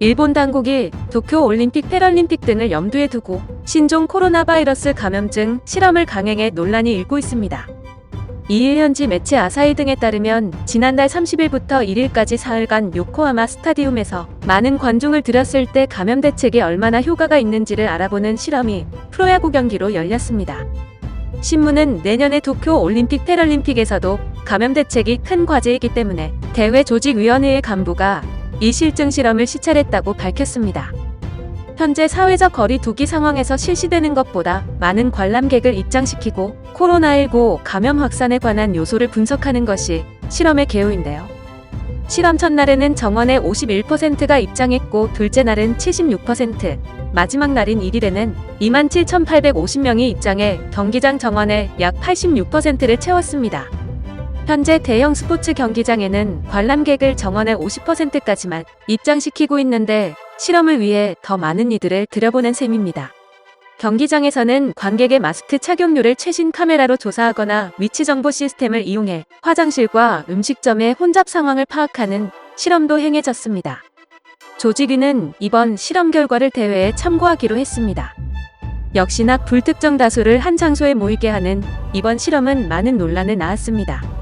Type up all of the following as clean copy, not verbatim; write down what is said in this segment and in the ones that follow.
일본 당국이 도쿄 올림픽 패럴림픽 등을 염두에 두고 신종 코로나 바이러스 감염증 실험을 강행해 논란이 일고 있습니다. 이일 현지 매체 아사히 등에 따르면 지난달 30일부터 1일까지 사흘간 요코하마 스타디움에서 많은 관중을 들였을 때 감염 대책에 얼마나 효과가 있는지를 알아보는 실험이 프로야구 경기로 열렸습니다. 신문은 내년의 도쿄 올림픽 패럴림픽에서도 감염 대책이 큰 과제이기 때문에 대회 조직위원회의 간부가 이 실증 실험을 시찰했다고 밝혔습니다. 현재 사회적 거리 두기 상황에서 실시되는 것보다 많은 관람객을 입장시키고 코로나19 감염 확산에 관한 요소를 분석하는 것이 실험의 개요인데요. 실험 첫날에는 정원의 51%가 입장했고 둘째 날은 76%, 마지막 날인 1일에는 27,850명이 입장해 경기장 정원의 약 86%를 채웠습니다. 현재 대형 스포츠 경기장에는 관람객을 정원의 50%까지만 입장시키고 있는데 실험을 위해 더 많은 이들을 들여보낸 셈입니다. 경기장에서는 관객의 마스크 착용률을 최신 카메라로 조사하거나 위치 정보 시스템을 이용해 화장실과 음식점의 혼잡 상황을 파악하는 실험도 행해졌습니다. 조직위는 이번 실험 결과를 대회에 참고하기로 했습니다. 역시나 불특정 다수를 한 장소에 모이게 하는 이번 실험은 많은 논란을 낳았습니다.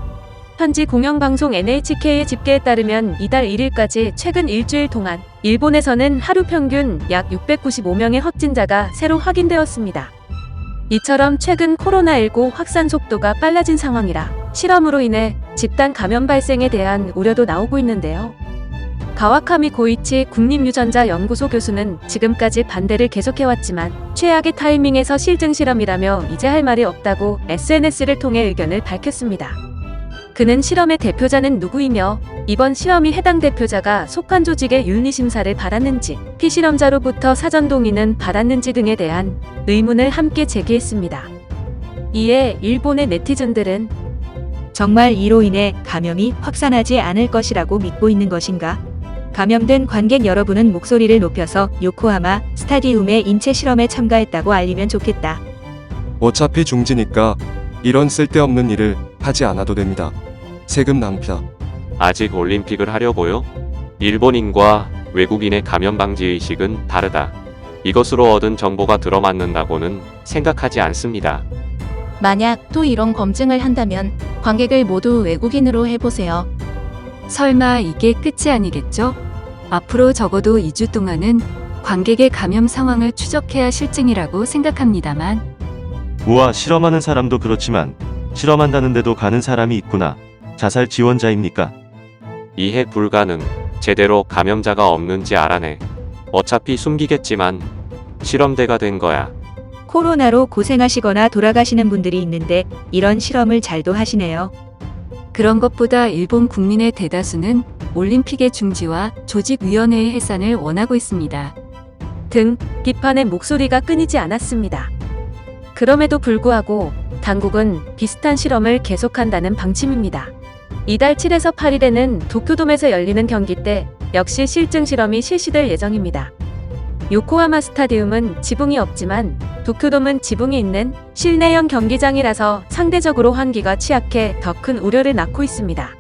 현지 공영방송 NHK의 집계에 따르면 이달 1일까지 최근 일주일 동안 일본에서는 하루 평균 약 695명의 확진자가 새로 확인되었습니다. 이처럼 최근 코로나19 확산 속도가 빨라진 상황이라 실험으로 인해 집단 감염 발생에 대한 우려도 나오고 있는데요. 가와카미 고이치 국립유전자연구소 교수는 지금까지 반대를 계속해왔지만 최악의 타이밍에서 실증 실험이라며 이제 할 말이 없다고 SNS를 통해 의견을 밝혔습니다. 그는 실험의 대표자는 누구이며 이번 실험이 해당 대표자가 속한 조직의 윤리심사를 받았는지, 피실험자로부터 사전 동의는 받았는지 등에 대한 의문을 함께 제기했습니다. 이에 일본의 네티즌들은 정말 이로 인해 감염이 확산하지 않을 것이라고 믿고 있는 것인가? 감염된 관객 여러분은 목소리를 높여서 요코하마 스타디움의 인체 실험에 참가했다고 알리면 좋겠다. 어차피 중지니까 이런 쓸데없는 일을 하지 않아도 됩니다. 세금 낭비다. 아직 올림픽을 하려고요? 일본인과 외국인의 감염 방지 의식은 다르다. 이것으로 얻은 정보가 들어맞는다고는 생각하지 않습니다. 만약 또 이런 검증을 한다면 관객을 모두 외국인으로 해보세요. 설마 이게 끝이 아니겠죠? 앞으로 적어도 2주 동안은 관객의 감염 상황을 추적해야 실증이라고 생각합니다만. 우와, 실험하는 사람도 그렇지만 실험한다는데도 가는 사람이 있구나. 자살 지원자입니까? 이해 불가능. 제대로 감염자가 없는지 알아내. 어차피 숨기겠지만 실험대가 된 거야. 코로나로 고생하시거나 돌아가시는 분들이 있는데 이런 실험을 잘도 하시네요. 그런 것보다 일본 국민의 대다수는 올림픽의 중지와 조직위원회의 해산을 원하고 있습니다. 등 비판의 목소리가 끊이지 않았습니다. 그럼에도 불구하고 당국은 비슷한 실험을 계속한다는 방침입니다. 이달 7에서 8일에는 도쿄돔에서 열리는 경기 때 역시 실증 실험이 실시될 예정입니다. 요코하마 스타디움은 지붕이 없지만 도쿄돔은 지붕이 있는 실내형 경기장이라서 상대적으로 환기가 취약해 더 큰 우려를 낳고 있습니다.